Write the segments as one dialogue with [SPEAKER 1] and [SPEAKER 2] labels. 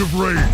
[SPEAKER 1] of rage.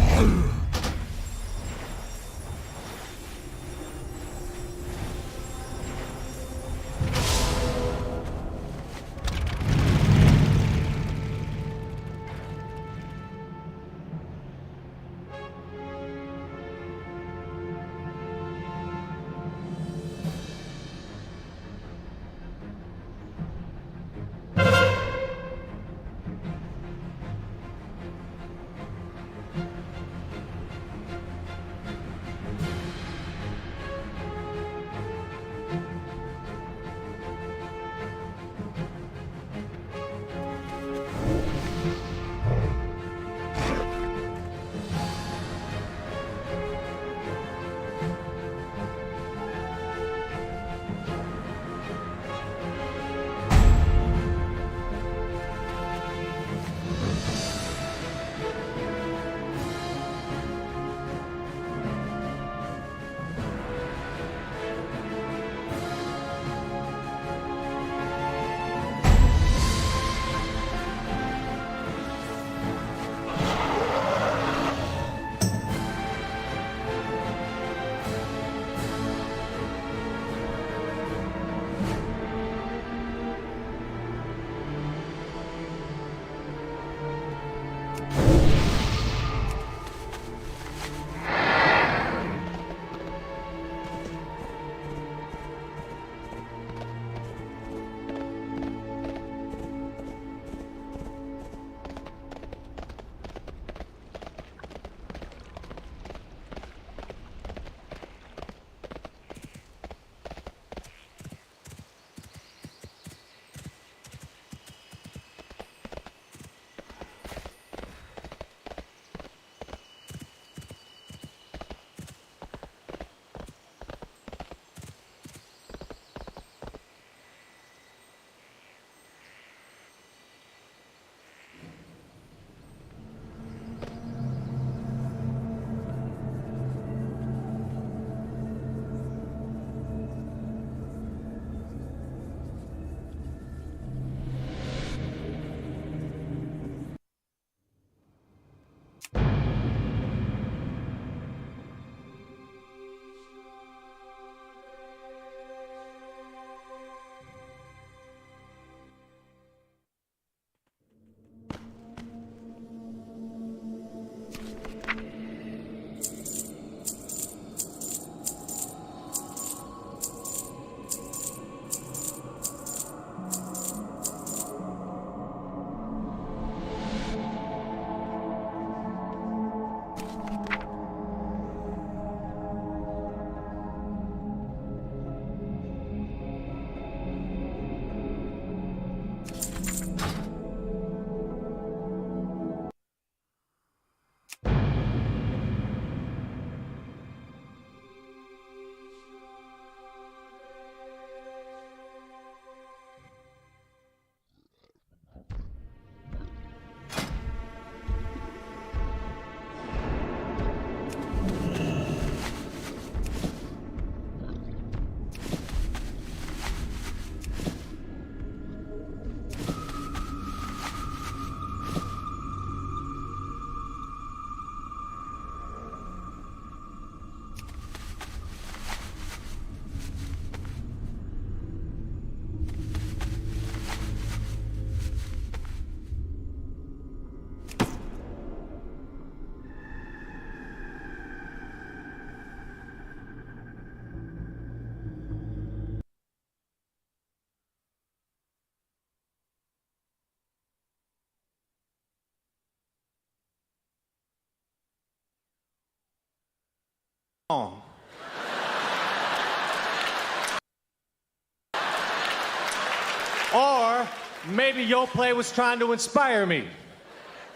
[SPEAKER 2] Or maybe your play was trying to inspire me.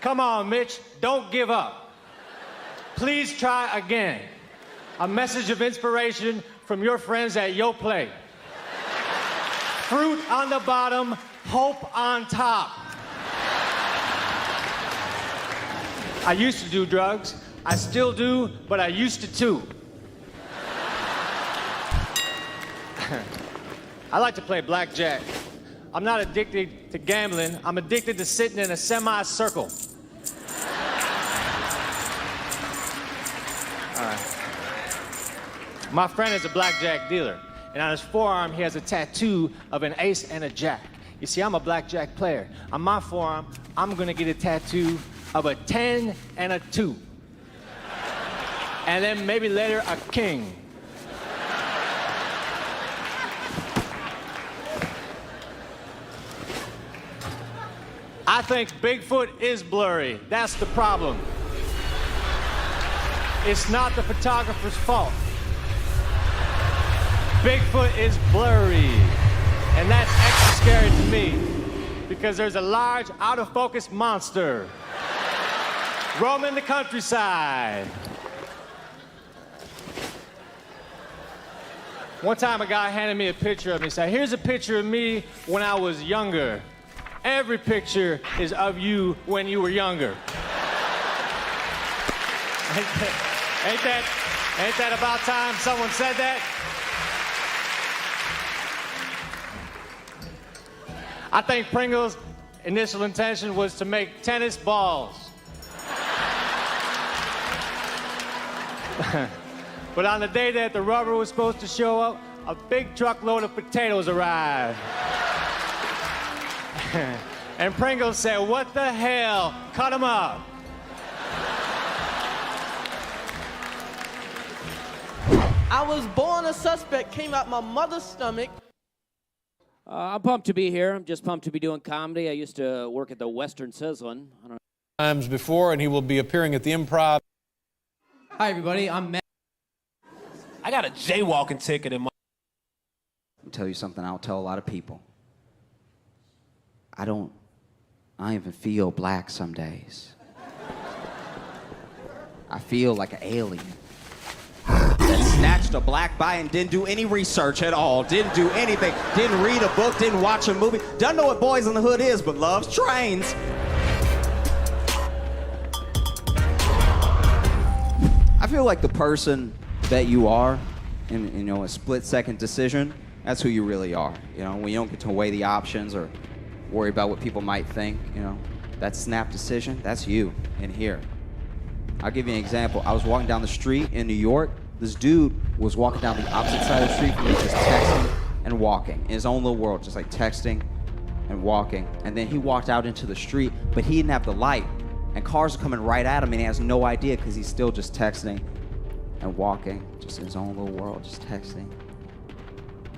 [SPEAKER 2] Come on, Mitch, don't give up. Please try again. A message of inspiration from your friends at Yo Play. Fruit on the bottom, hope on top. I used to do drugs. I still do, but I used to too. I like to play blackjack. I'm not addicted to gambling. I'm addicted to sitting in a semicircle. My friend is a blackjack dealer, and on his forearm, he has a tattoo of an ace and a jack. You see, I'm a blackjack player. On my forearm, I'm gonna get a tattoo of a 10 and a 2. And then maybe later, a king. I think Bigfoot is blurry. That's the problem. It's not the photographer's fault. Bigfoot is blurry. And that's extra scary to me because there's a large, out-of-focus monster roaming the countryside. One time a guy handed me a picture of me. He said, here's a picture of me when I was younger. Every picture is of you when you were younger. Ain't that about time someone said that? I think Pringle's initial intention was to make tennis balls. But on the day that the rubber was supposed to show up, a big truckload of potatoes arrived. And Pringles said, what the hell? Cut them up.
[SPEAKER 1] I was born a suspect, came out my mother's stomach.
[SPEAKER 3] I'm pumped to be here. I'm just pumped to be doing comedy. I used to work at the Western Sizzlin'. I don't know.
[SPEAKER 4] Times before, and he will be appearing at the Improv.
[SPEAKER 5] Hi, everybody. I'm Matt.
[SPEAKER 6] I got a jaywalking ticket in my...
[SPEAKER 7] I'll tell you something I'll tell a lot of people. I even feel black some days. I feel like an alien that snatched a black guy and didn't do any research at all, didn't do anything, didn't read a book, didn't watch a movie, doesn't know what Boys in the Hood is, but loves trains. I feel like the person that you are in a split-second decision, that's who you really are. You know, when you don't get to weigh the options or worry about what people might think, that snap decision, that's you in here. I'll give you an example. I was walking down the street in New York. This dude was walking down the opposite side of the street from me, just texting and walking in his own little world, just like texting and walking. And then he walked out into the street, but he didn't have the light. And cars are coming right at him, and he has no idea because he's still just texting and walking, just in his own little world, just texting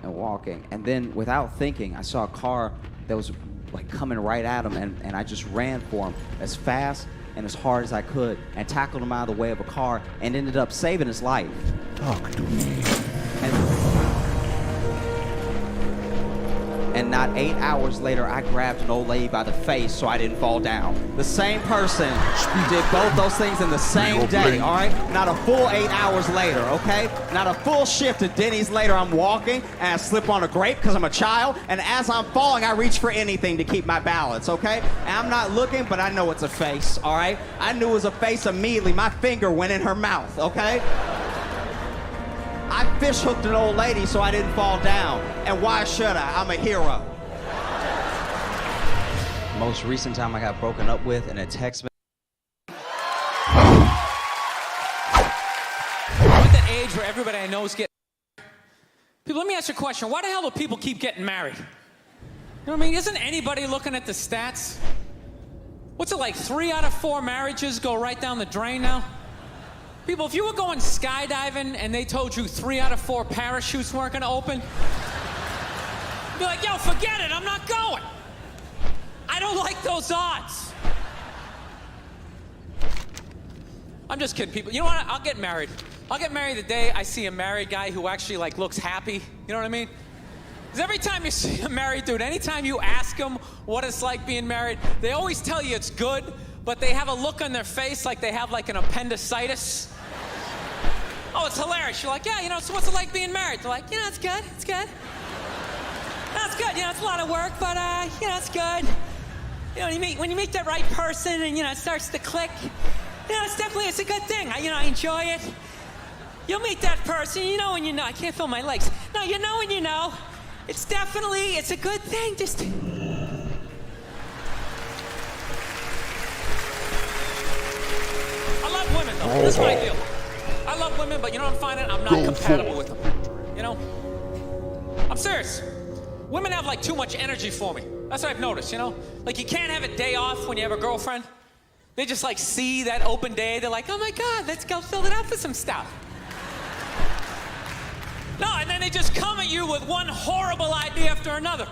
[SPEAKER 7] and walking. And then, without thinking, I saw a car that was like coming right at him, and I just ran for him as fast and as hard as I could and tackled him out of the way of a car and ended up saving his life.
[SPEAKER 4] Talk to me.
[SPEAKER 7] And not 8 hours later, I grabbed an old lady by the face so I didn't fall down. The same person did both those things in the same day, all right? Not a full 8 hours later, okay? Not a full shift at Denny's later, I'm walking and I slip on a grape because I'm a child, and as I'm falling, I reach for anything to keep my balance, okay? And I'm not looking, but I know it's a face, all right? I knew it was a face immediately. My finger went in her mouth, okay? I fish hooked an old lady so I didn't fall down. And why should I? I'm a hero. Most recent time I got broken up with in a text message.
[SPEAKER 6] I'm at that age where everybody I know is getting... People, let me ask you a question. Why the hell do people keep getting married? You know what I mean? Isn't anybody looking at the stats? What's it like, 3 out of 4 marriages go right down the drain now? People, if you were going skydiving and they told you 3 out of 4 parachutes weren't gonna open, you'd be like, yo, forget it, I'm not going. I don't like those odds. I'm just kidding, people. You know what? I'll get married. I'll get married the day I see a married guy who actually like looks happy. You know what I mean? Because every time you see a married dude, anytime you ask them what it's like being married, they always tell you it's good, but they have a look on their face like they have like an appendicitis. Oh, it's hilarious. You're like, yeah, so what's it like being married? They're like, it's good, it's good. It's good, it's a lot of work, but, it's good. When you meet the right person and, it starts to click, it's a good thing. I enjoy it. You'll meet that person, when you know. I can't feel my legs. No, you know when you know. It's a good thing. Just... I love women, though. That's my deal. I I love women, but you know what I'm finding? I'm not compatible with them. You know? I'm serious. Women have like too much energy for me. That's what I've noticed, you know? Like you can't have a day off when you have a girlfriend. They just like see that open day. They're like, oh my God, let's go fill it up with some stuff. No, and then they just come at you with one horrible idea after another.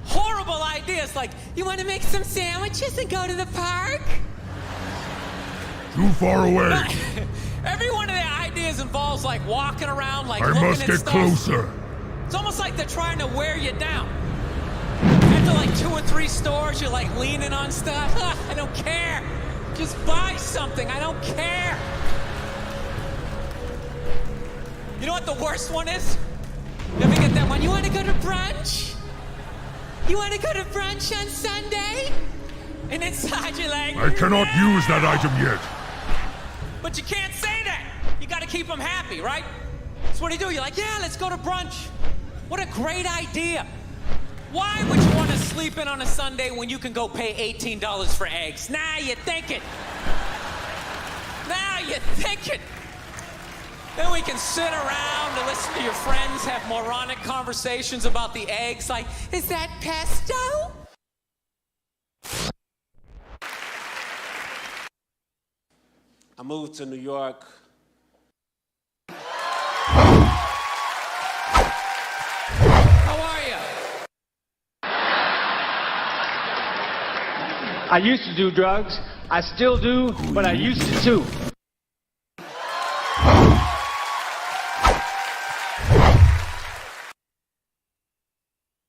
[SPEAKER 6] Horrible ideas like, you want to make some sandwiches and go to the park?
[SPEAKER 8] Too far away.
[SPEAKER 6] Every one of their ideas involves like walking around, like
[SPEAKER 8] I
[SPEAKER 6] looking
[SPEAKER 8] must
[SPEAKER 6] at
[SPEAKER 8] get
[SPEAKER 6] stuff.
[SPEAKER 8] closer.
[SPEAKER 6] It's almost like they're trying to wear you down. After like 2 or 3 stores, you're like leaning on stuff. I don't care. Just buy something. I don't care. You know what the worst one is? You ever get that one? You want to go to brunch? You want to go to brunch on Sunday? And inside you're like,
[SPEAKER 8] I cannot use that item yet.
[SPEAKER 6] But you can't say that. You got to keep them happy, right? So what do? You're like, yeah, let's go to brunch. What a great idea. Why would you want to sleep in on a Sunday when you can go pay $18 for eggs? Now you're thinking. Now you're thinking. Then we can sit around and listen to your friends have moronic conversations about the eggs, like, is that pesto?
[SPEAKER 9] I moved to New York.
[SPEAKER 6] How are you?
[SPEAKER 2] I used to do drugs. I still do, but I used to too.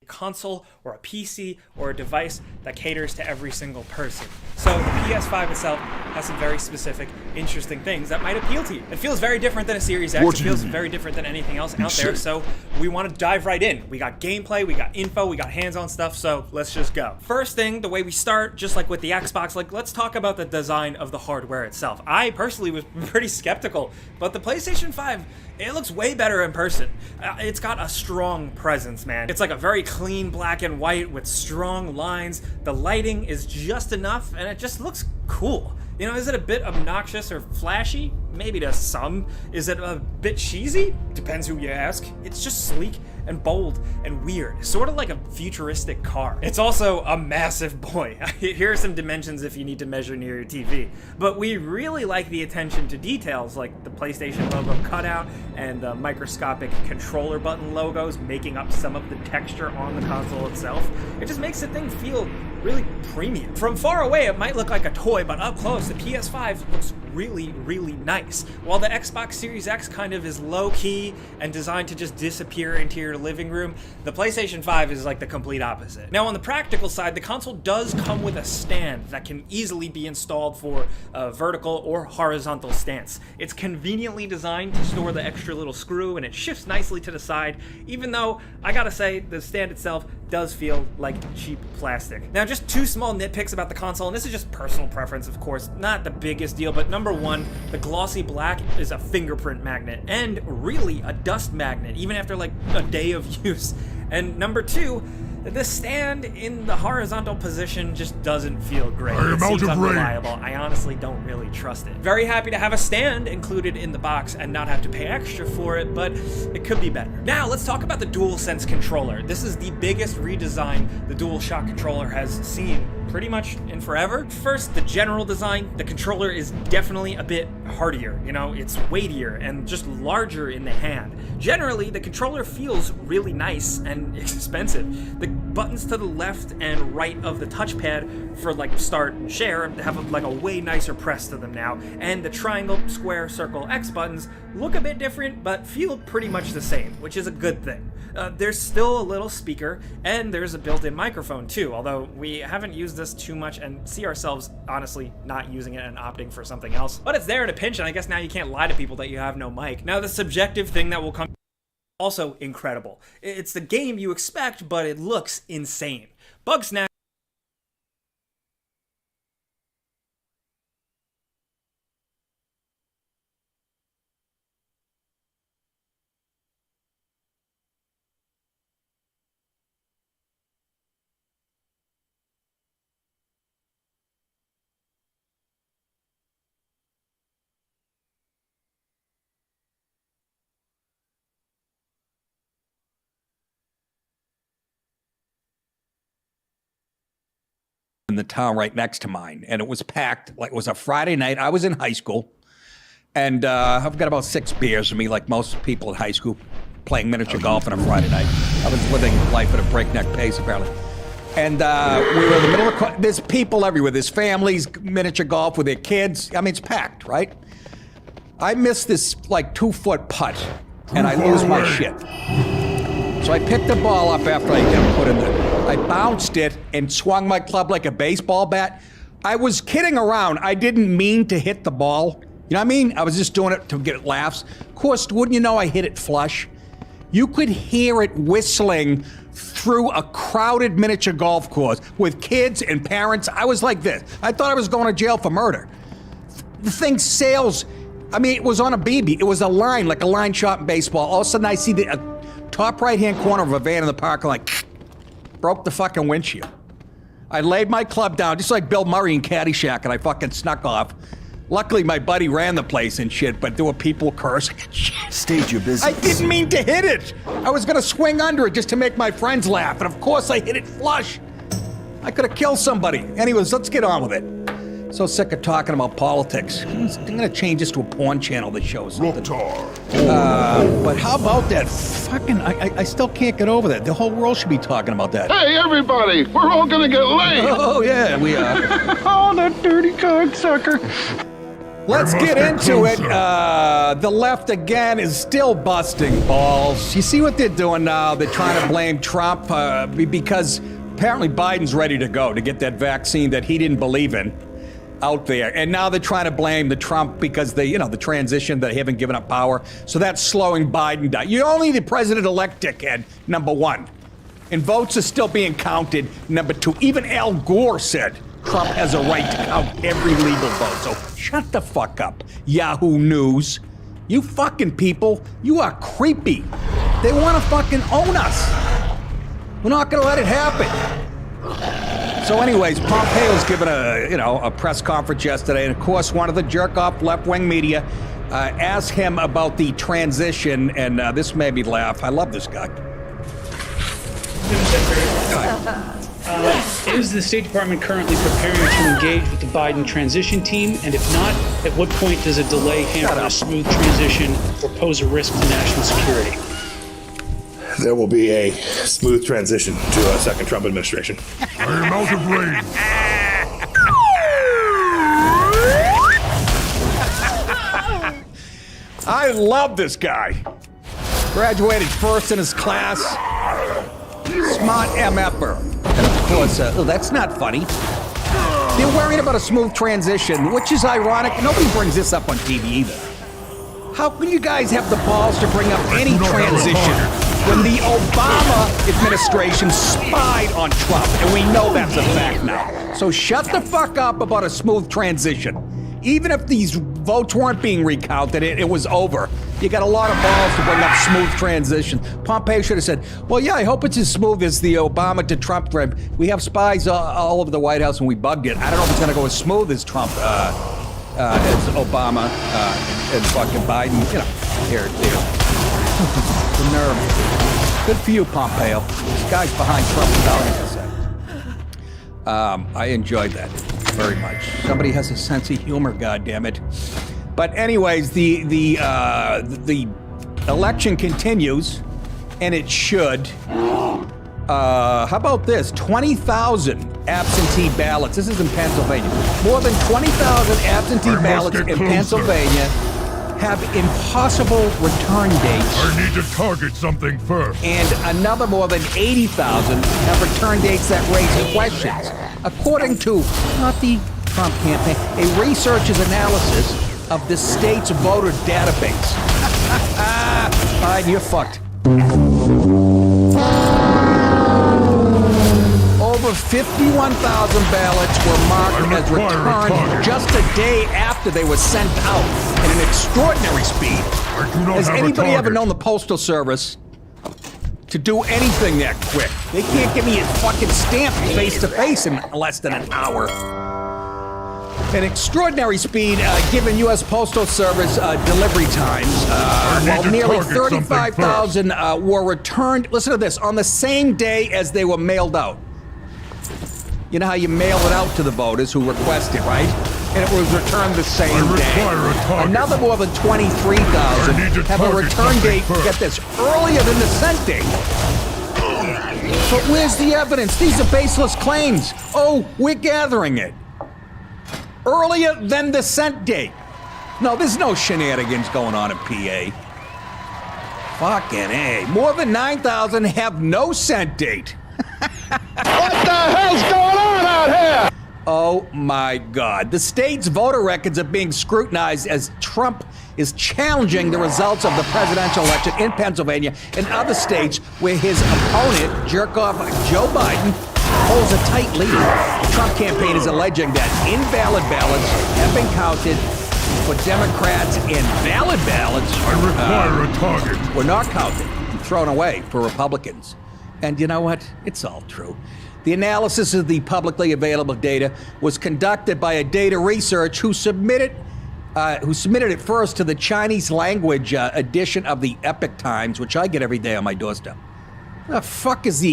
[SPEAKER 10] Console or a PC or a device that caters to every single person. So the PS5 itself has some very specific, interesting things that might appeal to you. It feels very different than a Series X. It feels very different than anything else out there. So we want to dive right in. We got gameplay, we got info, we got hands-on stuff. So let's just go. First thing, the way we start, just like with the Xbox, like let's talk about the design of the hardware itself. I personally was pretty skeptical, but the PlayStation 5, it looks way better in person. It's got a strong presence, man. It's like a very clean black and white with strong lines. The lighting is just enough, and it just looks cool. You know, is it a bit obnoxious or flashy? Maybe to some. Is it a bit cheesy? Depends who you ask. It's just sleek and bold and weird, sort of like a futuristic car. It's also a massive boy. Here are some dimensions if you need to measure near your TV. But we really like the attention to details, like the PlayStation logo cutout and the microscopic controller button logos making up some of the texture on the console itself. It just makes the thing feel really premium. From far away, it might look like a toy, but up close, the PS5 looks really, really nice. While the Xbox Series X kind of is low-key and designed to just disappear into your living room, the PlayStation 5 is like the complete opposite. Now, on the practical side, the console does come with a stand that can easily be installed for a vertical or horizontal stance. It's conveniently designed to store the extra little screw, and it shifts nicely to the side, even though, I gotta say, the stand itself does feel like cheap plastic. Now, just 2 small nitpicks about the console, and this is just personal preference, of course, not the biggest deal, but number 1, the glossy black is a fingerprint magnet, and really a dust magnet, even after like a day of use. And number 2, the stand in the horizontal position just doesn't feel great.
[SPEAKER 8] I am
[SPEAKER 10] It seems
[SPEAKER 8] out of
[SPEAKER 10] unreliable. I honestly don't really trust it. Very happy to have a stand included in the box and not have to pay extra for it, but it could be better. Now let's talk about the DualSense controller. This is the biggest redesign the DualShock controller has seen pretty much in forever. First, the general design. The controller is definitely a bit hardier. You know, it's weightier and just larger in the hand. Generally, the controller feels really nice and expensive. The buttons to the left and right of the touchpad for like start and share have like a way nicer press to them now, and the triangle, square, circle, X buttons look a bit different but feel pretty much the same, which is a good thing. There's still a little speaker, and there's a built-in microphone too, although we haven't used this too much and see ourselves honestly not using it and opting for something else. But it's there in a pinch, and I guess now you can't lie to people that you have no mic. Now the subjective thing that will come, also incredible. It's the game you expect, but it looks insane. Bugsnatch
[SPEAKER 11] in the town right next to mine, and it was packed. Like, it was a Friday night. I was in high school, and I've got about 6 beers with me, like most people in high school, playing miniature golf on a Friday night. I was living life at a breakneck pace, apparently. And we were in the middle of there's people everywhere. There's families, miniature golf with their kids. I mean, it's packed, right? I missed this like 2-foot putt, and I lose my shit. So I picked the ball up after I got put in there. I bounced it and swung my club like a baseball bat. I was kidding around. I didn't mean to hit the ball. You know what I mean? I was just doing it to get laughs. Of course, wouldn't you know I hit it flush? You could hear it whistling through a crowded miniature golf course with kids and parents. I was like this. I thought I was going to jail for murder. The thing sails. I mean, it was on a BB. It was a line, like a line shot in baseball. All of a sudden, I see the top right-hand corner of a van in the parking lot, broke the fucking windshield. I laid my club down, just like Bill Murray in Caddyshack, and I fucking snuck off. Luckily, my buddy ran the place and shit, but there were people cursing and shit.
[SPEAKER 12] State your business.
[SPEAKER 11] I didn't mean to hit it. I was gonna swing under it just to make my friends laugh, and of course I hit it flush. I could have killed somebody. Anyways, let's get on with it. So sick of talking about politics. I'm gonna change this to a porn channel that shows something. But how about that fucking, I still can't get over that. The whole world should be talking about that.
[SPEAKER 8] Hey, everybody! We're all gonna get laid!
[SPEAKER 11] Oh, yeah, we are.
[SPEAKER 8] Oh, that dirty cocksucker!
[SPEAKER 11] Let's get into it. The left, again, is still busting balls. You see what they're doing now? They're trying to blame Trump because apparently Biden's ready to go to get that vaccine that he didn't believe in out there. And now they're trying to blame the Trump because they, the transition, that they haven't given up power. So that's slowing Biden down. You're only the president-elect, dickhead, number one. And votes are still being counted, number two. Even Al Gore said Trump has a right to count every legal vote. So shut the fuck up, Yahoo News. You fucking people, you are creepy. They want to fucking own us. We're not going to let it happen. So anyways, Pompeo's given a press conference yesterday, and of course one of the jerk-off left-wing media asked him about the transition, and this made me laugh. I love this guy.
[SPEAKER 13] Is the State Department currently preparing to engage with the Biden transition team? And if not, at what point does a delay hamper a smooth transition or pose a risk to national security?
[SPEAKER 12] There will be a smooth transition to a second Trump administration.
[SPEAKER 8] I am out of range.
[SPEAKER 11] I love this guy. Graduated first in his class. Smart MFer. And of course, that's not funny. They're worried about a smooth transition, which is ironic. Nobody brings this up on TV either. How can you guys have the balls to bring up any transition when the Obama administration spied on Trump? And we know that's a fact now. So shut the fuck up about a smooth transition. Even if these votes weren't being recounted, it was over. You got a lot of balls to bring up smooth transition. Pompeo should have said, well, yeah, I hope it's as smooth as the Obama to Trump trip. We have spies all over the White House and we bugged it. I don't know if it's going to go as smooth as Trump, as Obama, and fucking Biden. Here. The nerve. Good for you, Pompeo. This guy's behind Trump without anything to say. I enjoyed that very much. Somebody has a sense of humor, goddammit. But anyways, the election continues, and it should. How about this? 20,000 absentee ballots. This is in Pennsylvania. More than 20,000 absentee ballots in Pennsylvania have impossible return dates.
[SPEAKER 8] I need to target something first.
[SPEAKER 11] And another more than 80,000 have return dates that raise questions. According to, not the Trump campaign, a researcher's analysis of the state's voter database. Biden, you're fucked. Over 51,000 ballots were marked as returned just a day after they were sent out at an extraordinary speed. Has anybody ever known the Postal Service to do anything that quick? They can't give me a fucking stamp face-to-face in less than an hour. An extraordinary speed given U.S. Postal Service delivery times, while nearly 35,000 were returned, listen to this, on the same day as they were mailed out. You know how you mail it out to the voters who request it, right? And it was returned the same day. Another more than 23,000 have a return date, get this, earlier than the sent date. But where's the evidence? These are baseless claims. Oh, we're gathering it. Earlier than the sent date. No, there's no shenanigans going on in PA. Fucking A. More than 9,000 have no sent date.
[SPEAKER 8] What the hell's going on out here?
[SPEAKER 11] Oh my God. The state's voter records are being scrutinized as Trump is challenging the results of the presidential election in Pennsylvania and other states where his opponent, jerk-off Joe Biden, holds a tight lead. The Trump campaign is alleging that invalid ballots have been counted for Democrats and valid ballots
[SPEAKER 8] a target.
[SPEAKER 11] were not counted and thrown away for Republicans. And you know what? It's all true. The analysis of the publicly available data was conducted by a data research who submitted it first to the Chinese language edition of the Epoch Times, which I get every day on my doorstep. The fuck is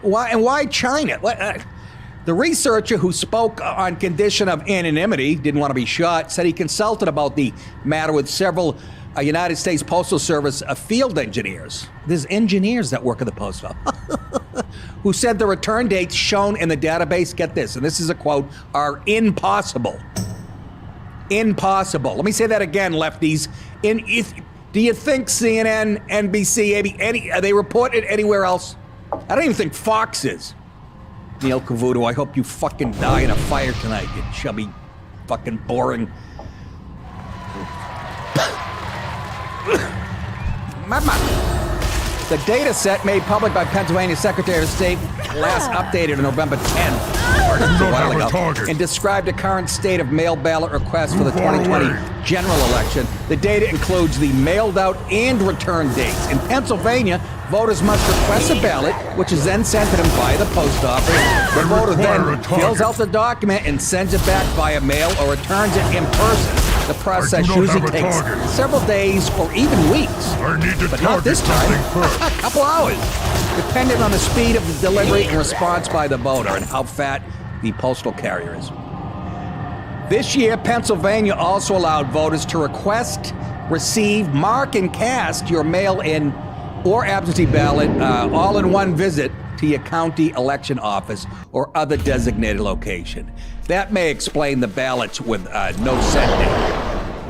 [SPEAKER 11] why China? The researcher who spoke on condition of anonymity, didn't want to be shot, said he consulted about the matter with several United States Postal Service field engineers. There's engineers that work at the post office. Who said the return dates shown in the database, get this, and this is a quote, are impossible. Impossible. Let me say that again, lefties. Do you think CNN, NBC, are they reported anywhere else? I don't even think Fox is. Neil Cavuto, I hope you fucking die in a fire tonight, you chubby, fucking boring. The data set made public by Pennsylvania Secretary of State last updated on November 10th, a while ago, and described a current state of mail ballot requests for the 2020 general election. The data includes the mailed out and return dates. In Pennsylvania, voters must request a ballot, which is then sent to them via the post office. The voter then fills out the document and sends it back via mail or returns it in person. The process usually takes several days or even weeks, but not this time, a couple hours, depending on the speed of the delivery and response by the voter and how fat the postal carrier is. This year, Pennsylvania also allowed voters to request, receive, mark, and cast your mail-in or absentee ballot all in one visit to your county election office or other designated location. That may explain the ballots with no sent date.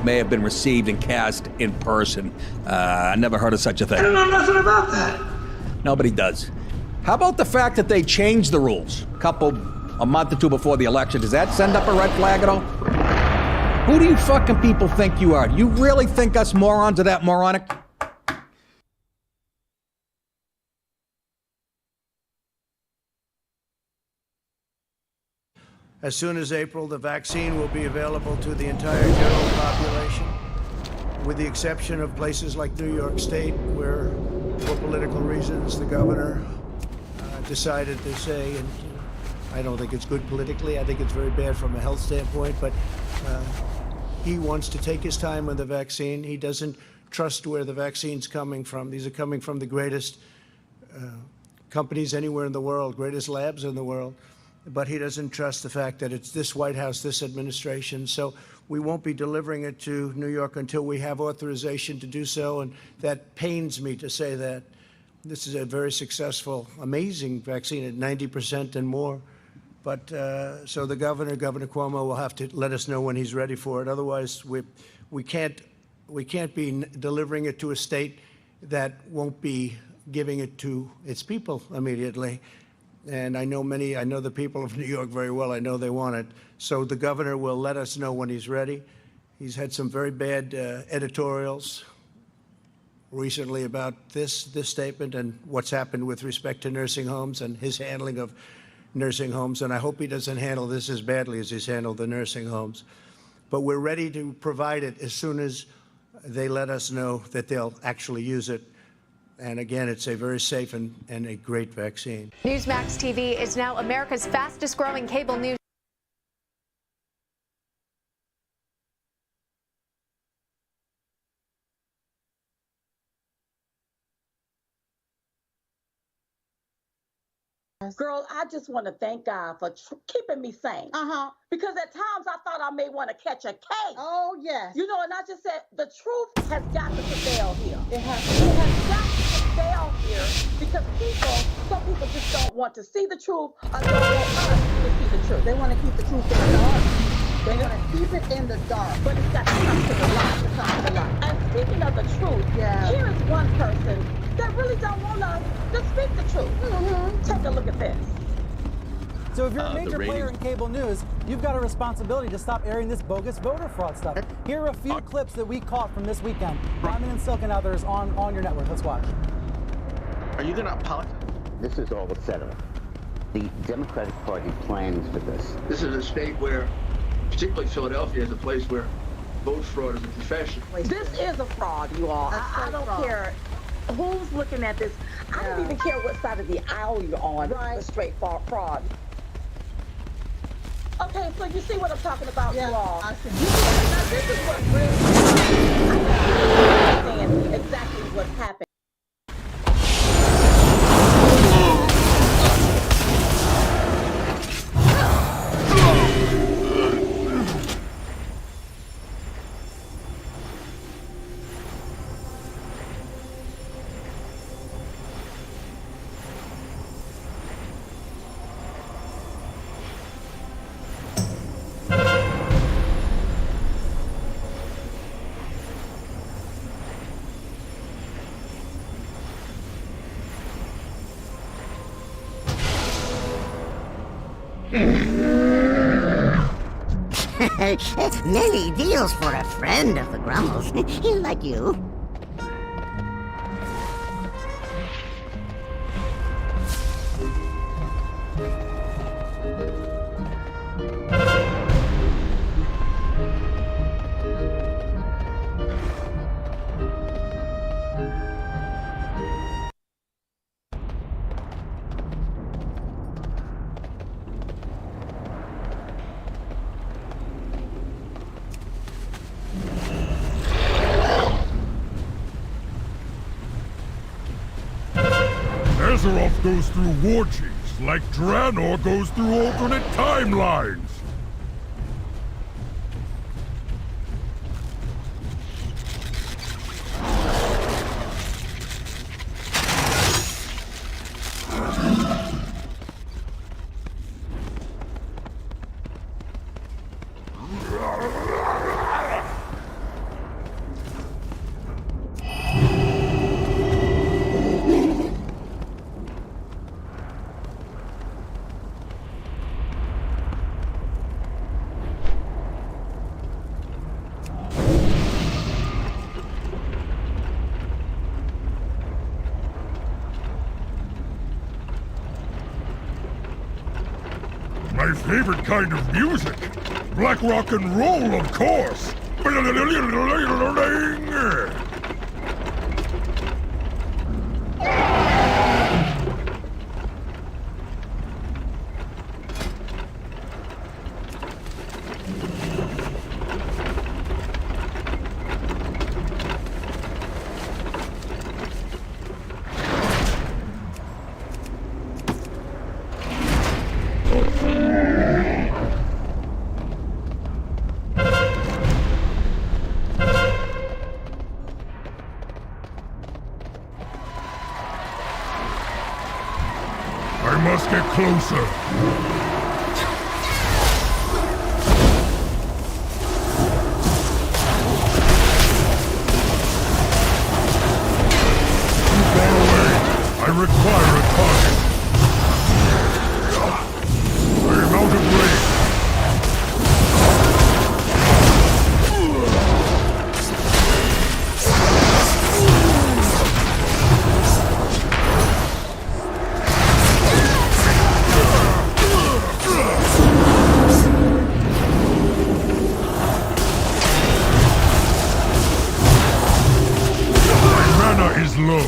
[SPEAKER 11] May have been received and cast in person. I never heard of such a thing.
[SPEAKER 8] I don't know nothing about that.
[SPEAKER 11] Nobody does. How about the fact that they changed the rules a month or two before the election? Does that send up a red flag at all? Who do you fucking people think you are? Do you really think us morons are that moronic?
[SPEAKER 14] As soon as April, the vaccine will be available to the entire general population, with the exception of places like New York State, where, for political reasons, the governor decided to say, and I don't think it's good politically, I think it's very bad from a health standpoint, but he wants to take his time with the vaccine. He doesn't trust where the vaccine's coming from. These are coming from the greatest companies anywhere in the world, greatest labs in the world. But he doesn't trust the fact that it's this White House, this administration. So we won't be delivering it to New York until we have authorization to do so. And that pains me to say that. This is a very successful, amazing vaccine at 90% and more. But so the Governor Cuomo, will have to let us know when he's ready for it. Otherwise, we can't be delivering it to a state that won't be giving it to its people immediately. And I know the people of New York very well. I know they want it. So the governor will let us know when he's ready. He's had some very bad editorials recently about this statement and what's happened with respect to nursing homes and his handling of nursing homes. And I hope he doesn't handle this as badly as he's handled the nursing homes. But we're ready to provide it as soon as they let us know that they'll actually use it. And again, it's a very safe and a great vaccine.
[SPEAKER 15] Newsmax TV is now America's fastest growing cable news.
[SPEAKER 16] Girl, I just want to thank God for keeping me sane. Because at times I thought I may want to catch a case.
[SPEAKER 17] Oh, yes.
[SPEAKER 16] You know, and I just said the truth has got to prevail here. It has got to prevail here because some people just don't want to see the truth or don't want us to see the truth.
[SPEAKER 17] They want to keep the truth in the dark. They want to keep it in the dark.
[SPEAKER 16] But it's got to come to the light. And speaking of the truth, here is one person that really don't want us to speak the truth. Take a look at this.
[SPEAKER 18] So if you're a major player in cable news, you've got a responsibility to stop airing this bogus voter fraud stuff. Here are a few clips that we caught from this weekend. Diamond and Silk and others on your network. Let's watch.
[SPEAKER 19] Are you going to apologize? This is all a setup. The Democratic Party plans for this.
[SPEAKER 20] This is a state where, particularly Philadelphia, is a place where vote fraud is a profession.
[SPEAKER 16] This is a fraud, you all. I don't care who's looking at this. I don't even care what side of the aisle you're on. Right. It's a straight fraud. Okay, so you see what I'm talking about, you all. I see. Now, this is what really I understand exactly what's happening.
[SPEAKER 21] Many deals for a friend of the Grummels, like you.
[SPEAKER 22] Azeroth goes through war chiefs, like Draenor goes through alternate timelines. My favorite kind of music. Black rock and roll, of course. I must get closer. Too far away. I require a target. I am out of range. Is low.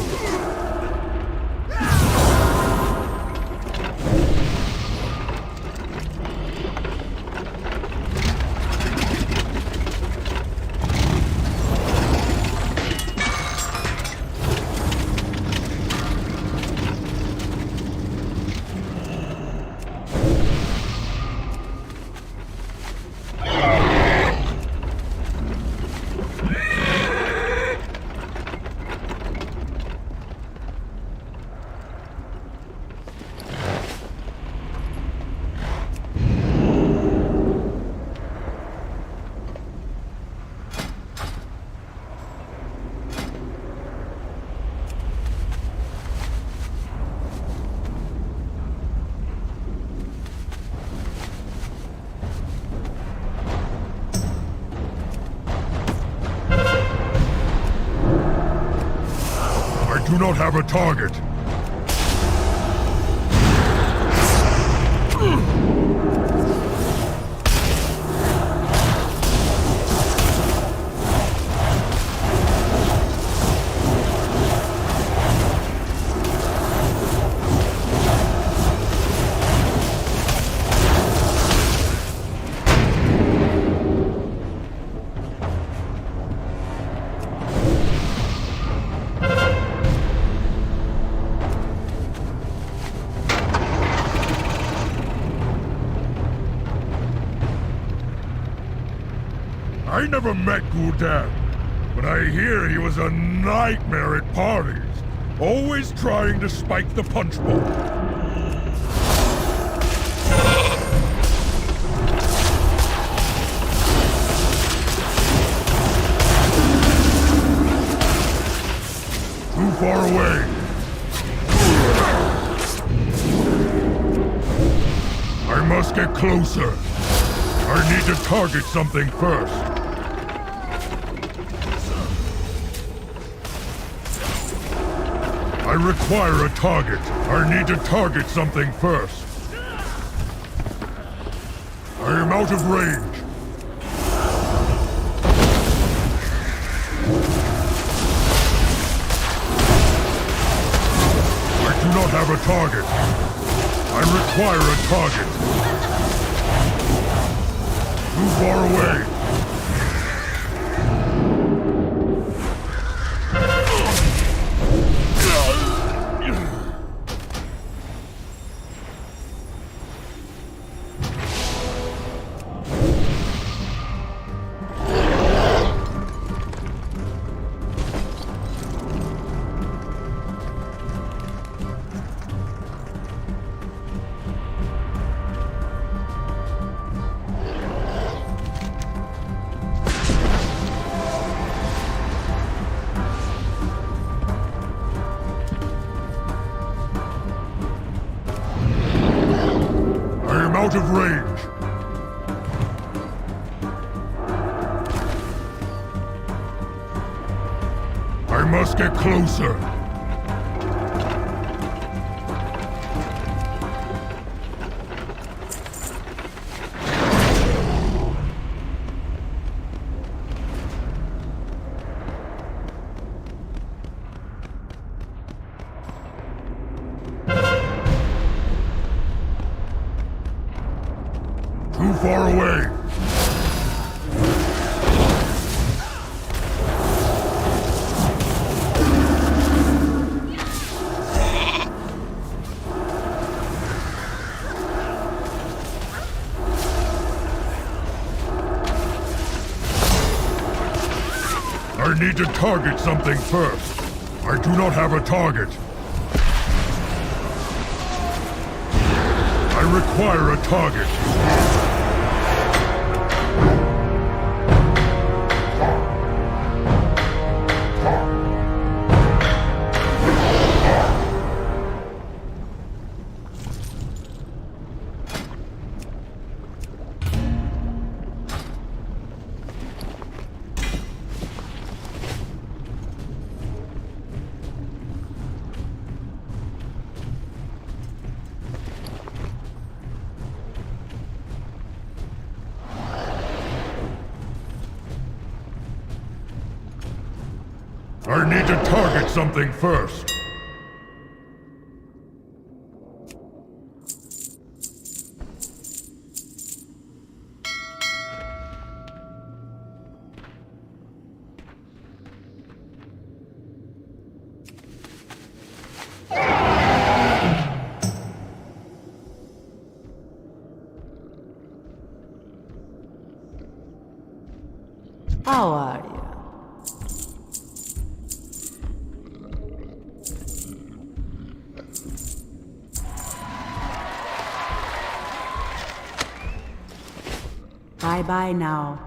[SPEAKER 22] do not have a target. I never met Gul'dan, but I hear he was a nightmare at parties, always trying to spike the punch bowl. Too far away. I must get closer. I need to target something first. I require a target. I need to target something first. I am out of range. I do not have a target. I require a target. Too far away. Out of range. I must get closer. Too far away. I need to target something first. I do not have a target. I require a target. I need to target something first.
[SPEAKER 21] How are you? Bye-bye now.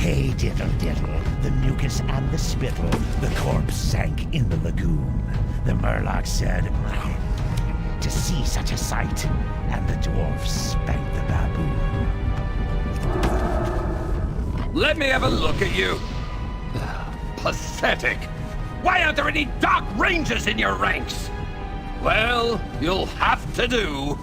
[SPEAKER 1] Hey diddle diddle, the mucus and the spittle, the corpse sank in the lagoon. The Murloc said, to see such a sight, and the dwarf spanked the baboon.
[SPEAKER 3] Let me have a look at you. Pathetic. Why aren't there any Dark Rangers in your ranks? Well, you'll have to do.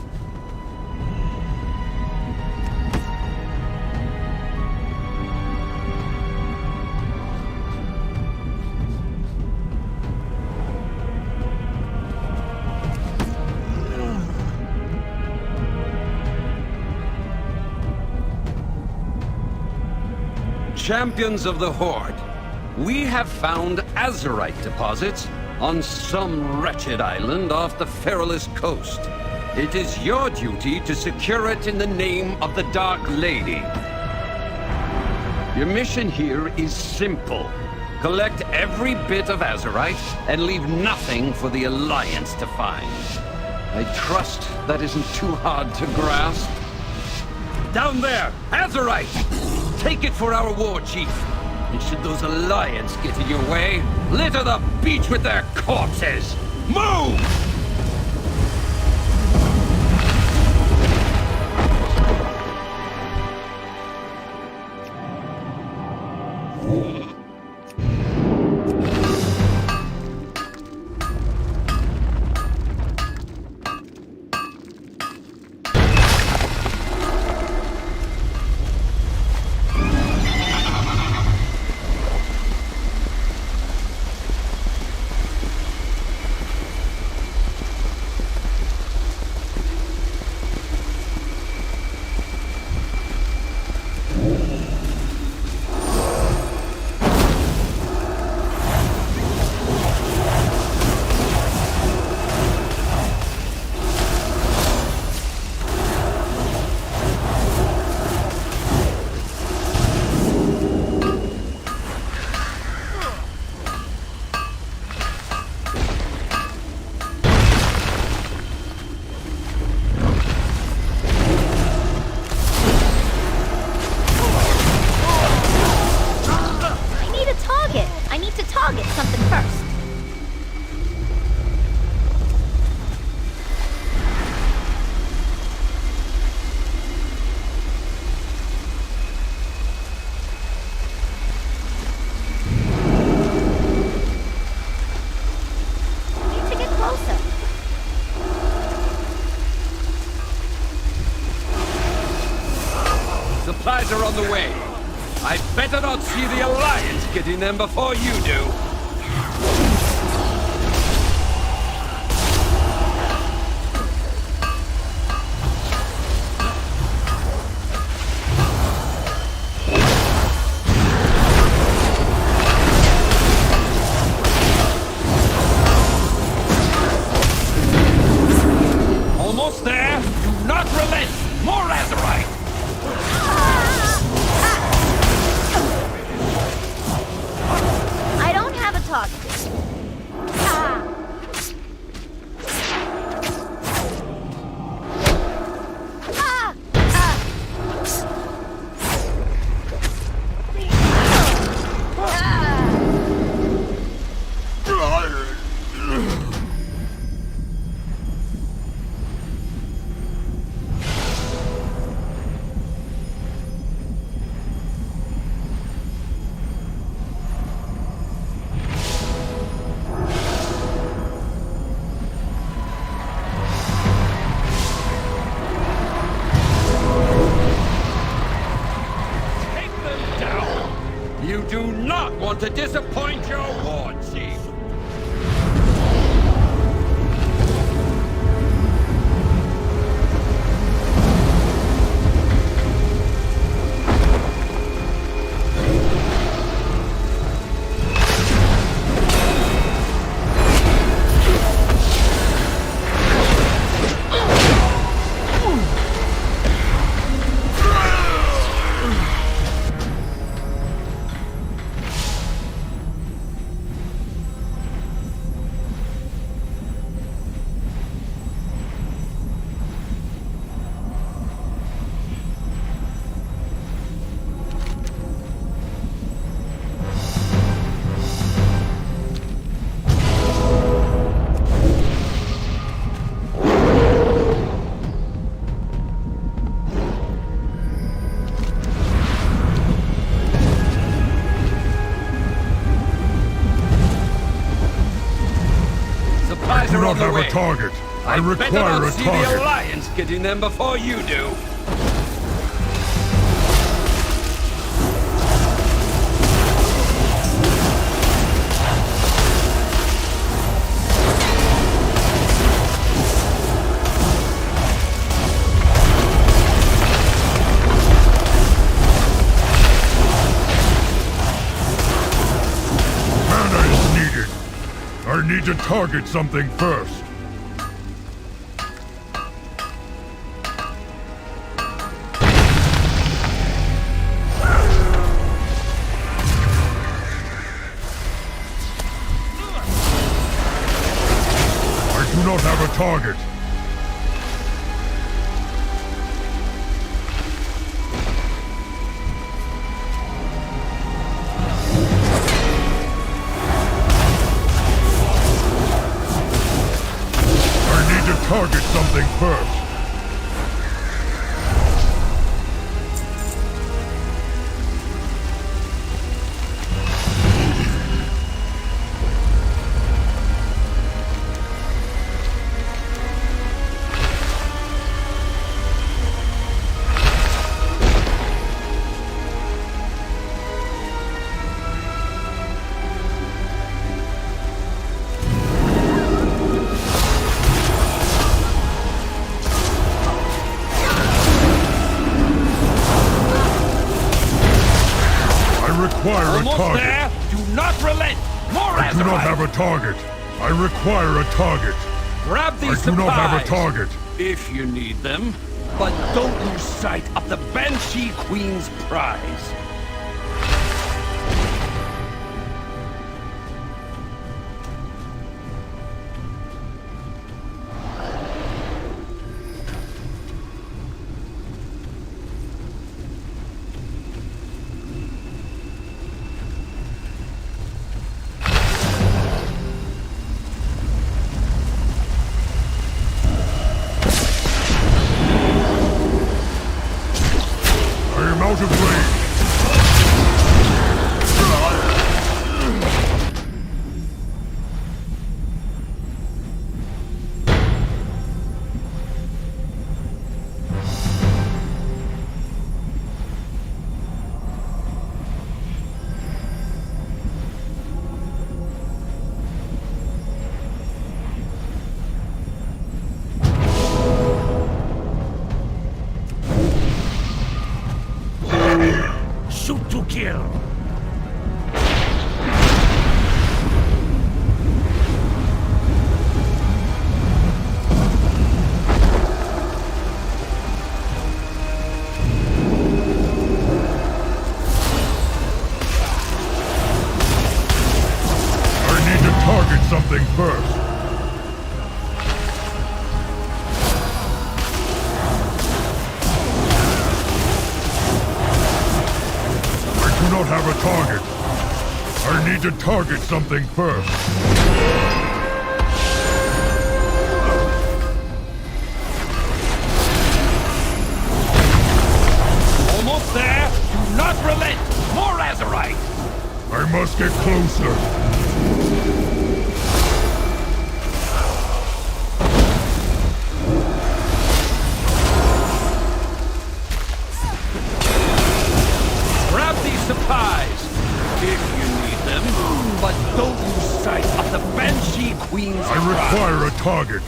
[SPEAKER 3] Champions of the Horde, we have found azurite deposits on some wretched island off the Feralus coast. It is your duty to secure it in the name of the Dark Lady. Your mission here is simple. Collect every bit of azurite and leave nothing for the Alliance to find. I trust that isn't too hard to grasp. Down there, azurite! Take it for our war chief. And should those Alliance get in your way, litter the beach with their corpses! Move! Supplies are on the way. I'd better not see the Alliance getting them before you do. Almost there. Do not relent. More azurite.
[SPEAKER 21] I don't have a target.
[SPEAKER 3] You do not want to disappoint your war chief.
[SPEAKER 22] not
[SPEAKER 3] on the
[SPEAKER 22] have
[SPEAKER 3] way.
[SPEAKER 22] a target. I
[SPEAKER 3] better
[SPEAKER 22] require
[SPEAKER 3] not
[SPEAKER 22] a
[SPEAKER 3] see
[SPEAKER 22] target.
[SPEAKER 3] the Alliance getting them before you do.
[SPEAKER 22] Mana is needed. I need to target something first. I do not have a target. I need to target something first. I require a
[SPEAKER 3] Almost
[SPEAKER 22] target.
[SPEAKER 3] there. Do not relent. More
[SPEAKER 22] I do not
[SPEAKER 3] Azerite.
[SPEAKER 22] have a target. I require a target.
[SPEAKER 3] Grab these
[SPEAKER 22] I do not have a
[SPEAKER 3] supplies,
[SPEAKER 22] target.
[SPEAKER 3] if you need them. But don't lose sight of the Banshee Queen's prize.
[SPEAKER 22] I am out of range.
[SPEAKER 1] Shoot to kill.
[SPEAKER 22] I need to target something first. I do not have a target. I need to target something first.
[SPEAKER 3] Almost there. Do not relent. More Azerite.
[SPEAKER 22] I must get closer.
[SPEAKER 3] Grab these supplies, if you need them. But don't lose sight of the Banshee Queen's
[SPEAKER 22] I
[SPEAKER 3] prize.
[SPEAKER 22] require a target.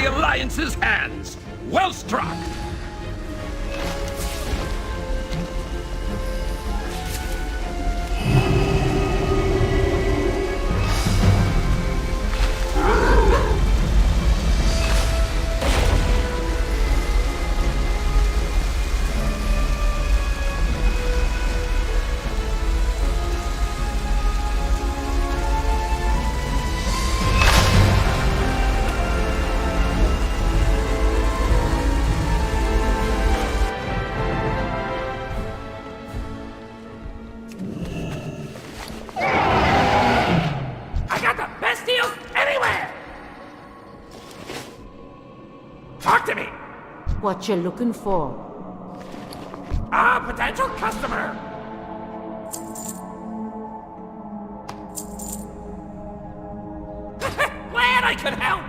[SPEAKER 3] the Alliance's hands. Well struck!
[SPEAKER 1] I got the best deals anywhere! Talk to me!
[SPEAKER 4] What you looking for?
[SPEAKER 1] Potential customer! Glad I could help!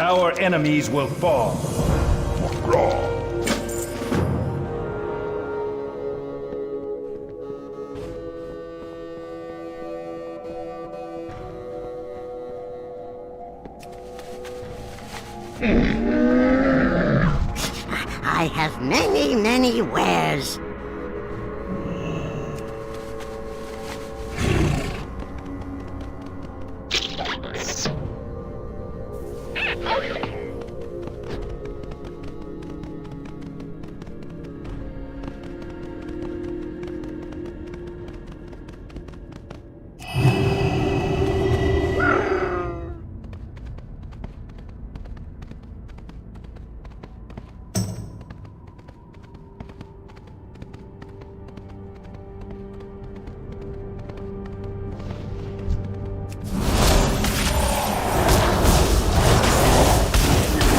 [SPEAKER 5] our enemies will fall.
[SPEAKER 21] I have many, many wares.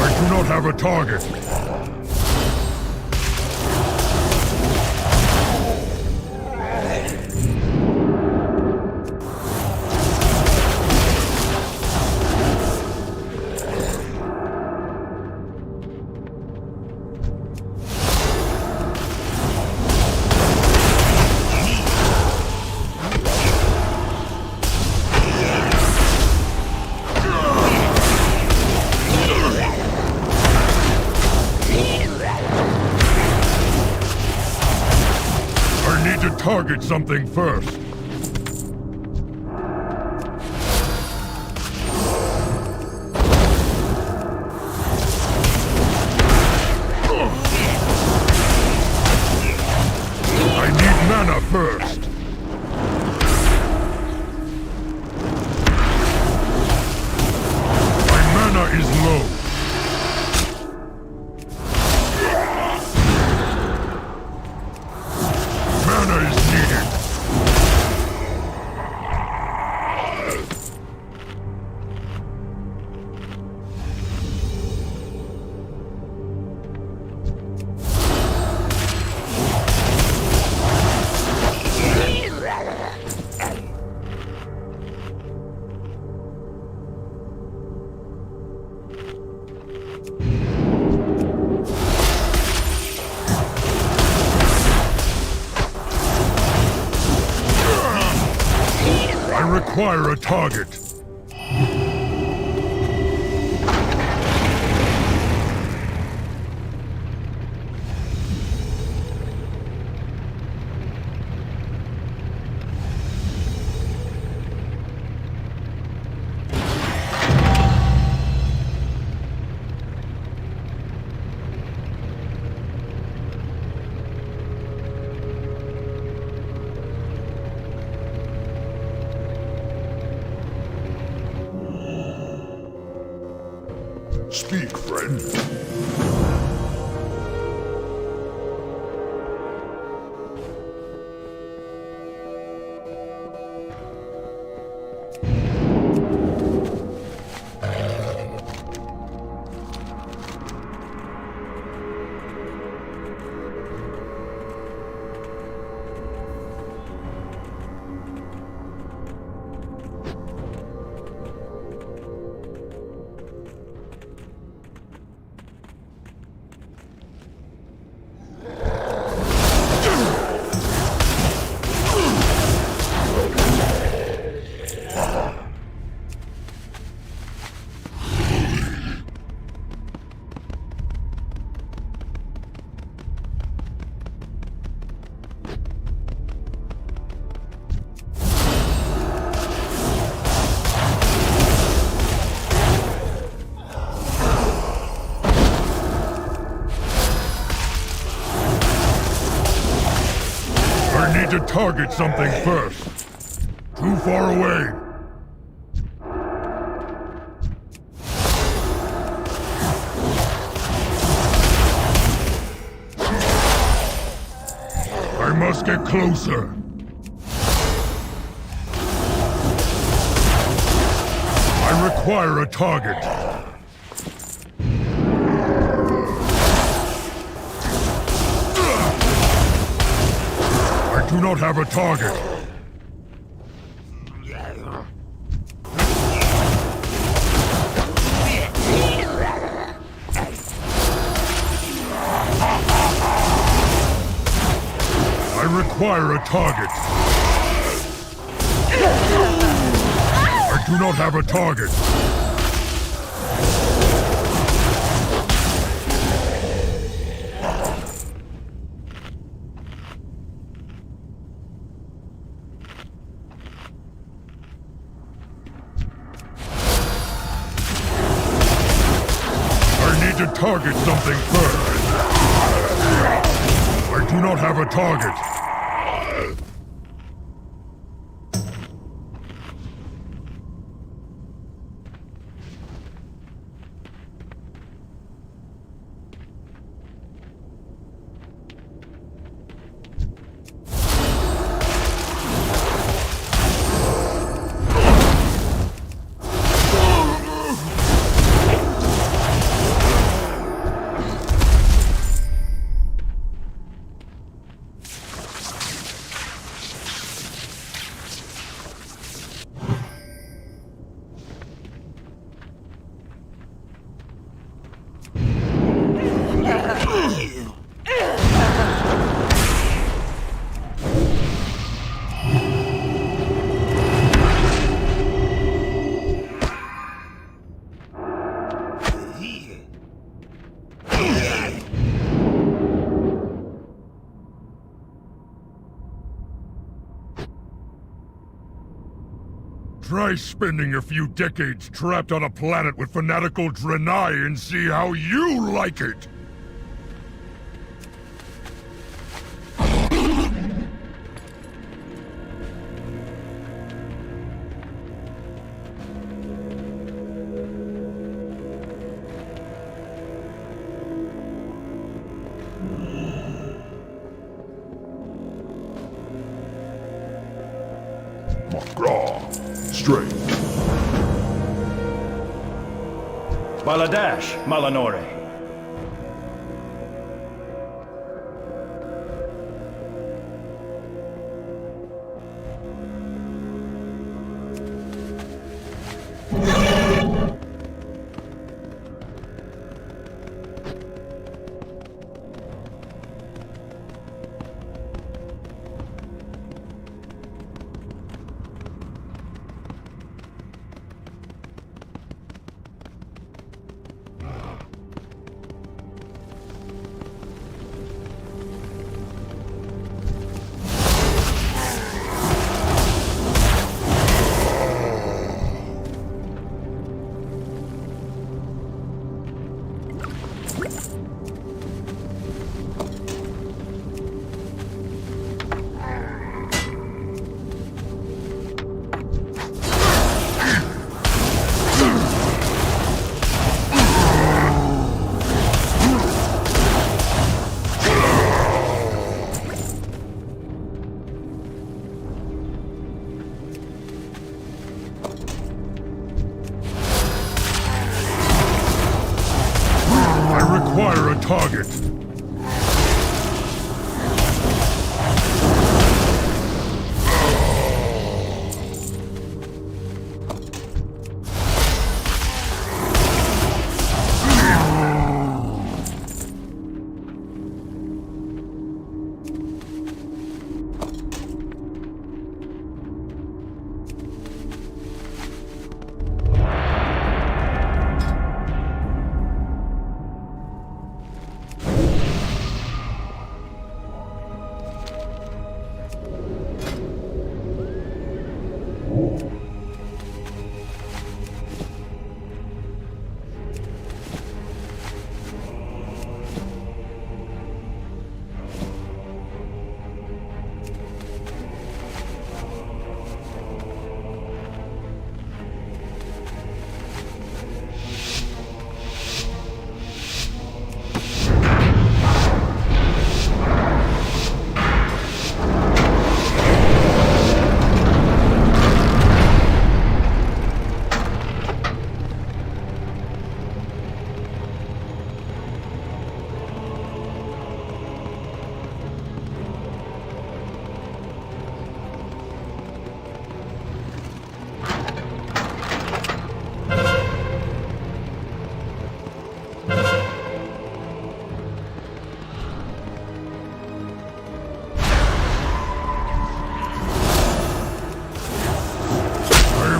[SPEAKER 22] I do not have a target. Target something first. I need mana first. My mana is low. Mana is needed. I require a target. Speak, friend. I need to target something first. Too far away. I must get closer. I require a target. I do not have a target. require a target. I do not have a target. To target something first. I do not have a target. Try spending a few decades trapped on a planet with fanatical Draenei and see how you like it! Straight.
[SPEAKER 5] Baladash, Malanore.
[SPEAKER 22] Require a target.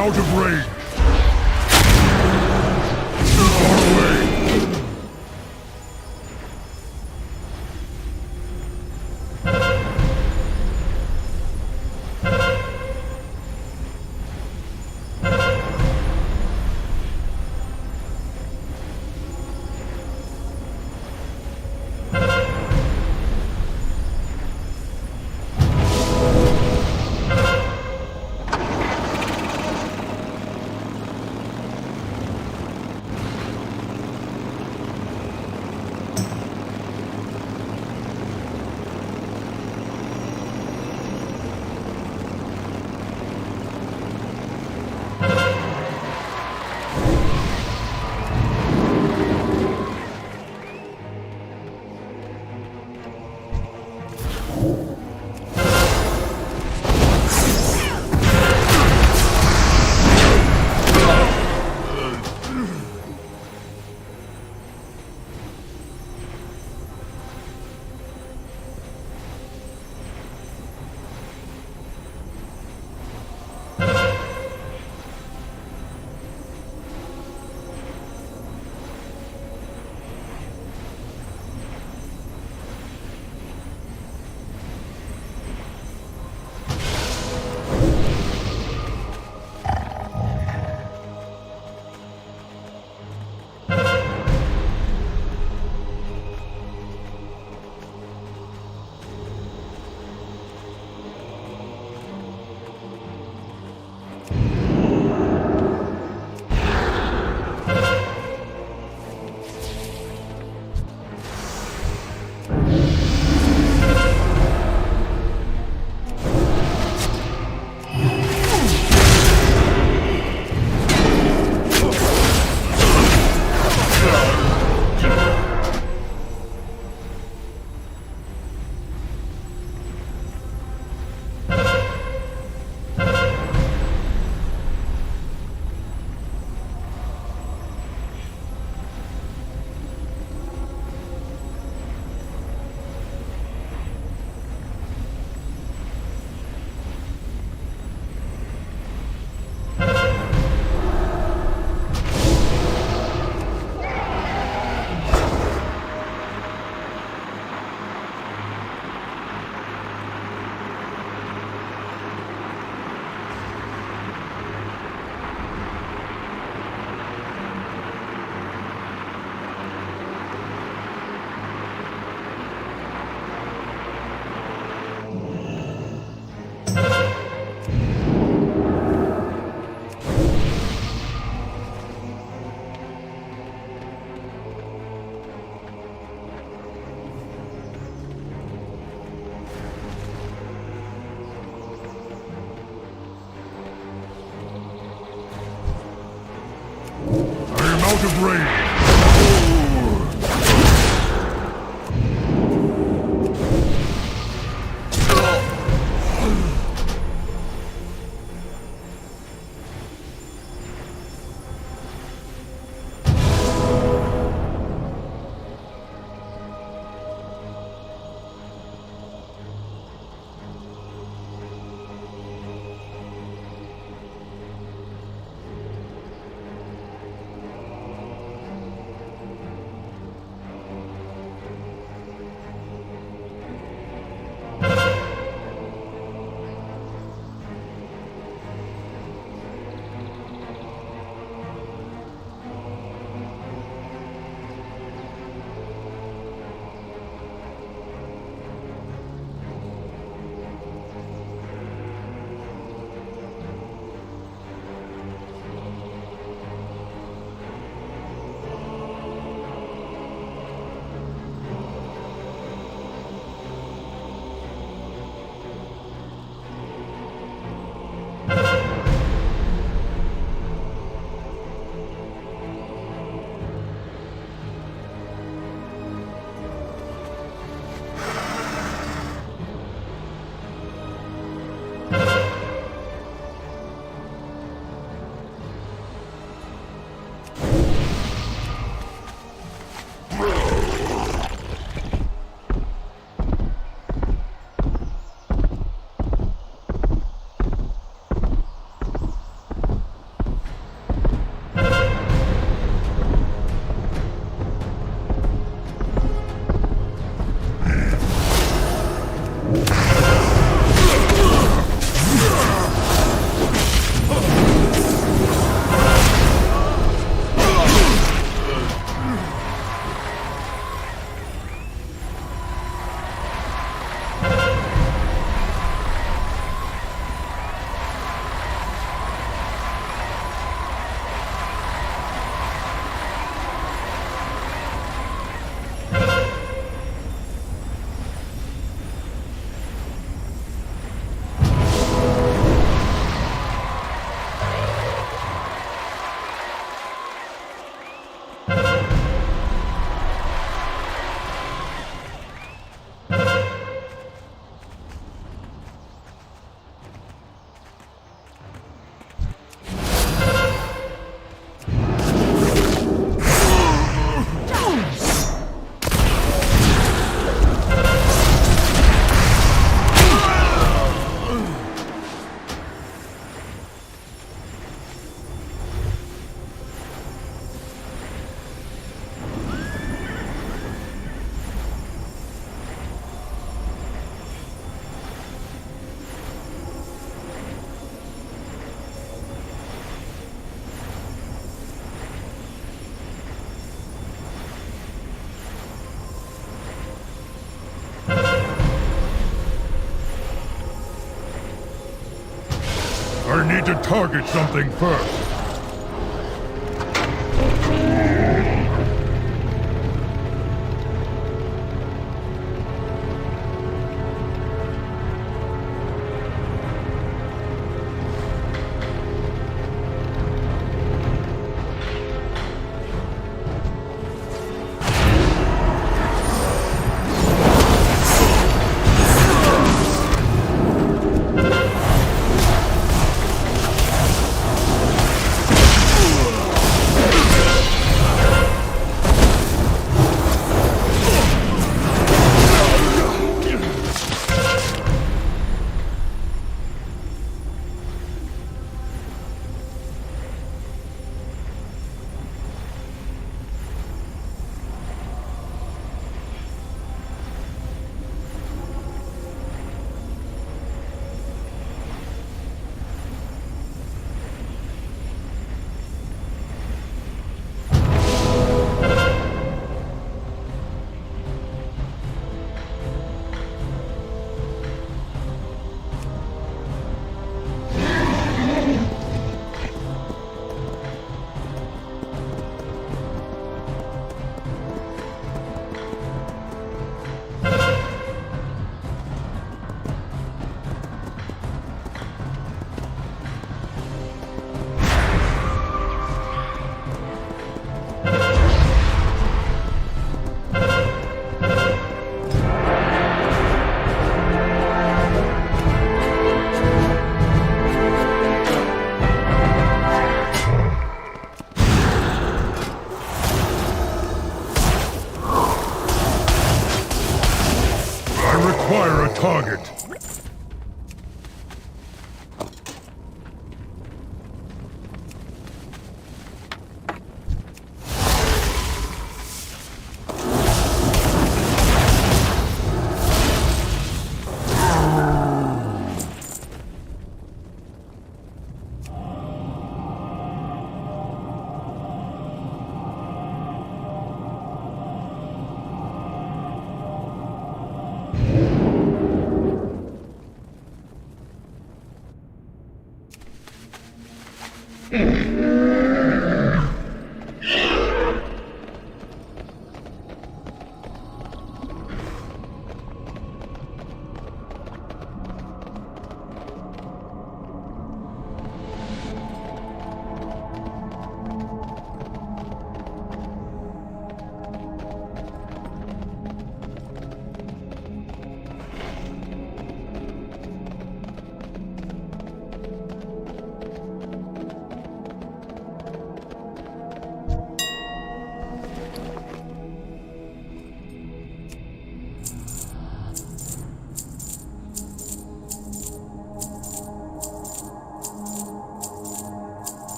[SPEAKER 22] out of range. Too far away. Out of range. I need to target something first. Require a target.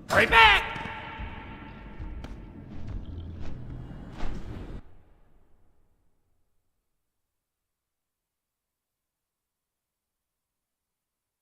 [SPEAKER 1] Hurry back!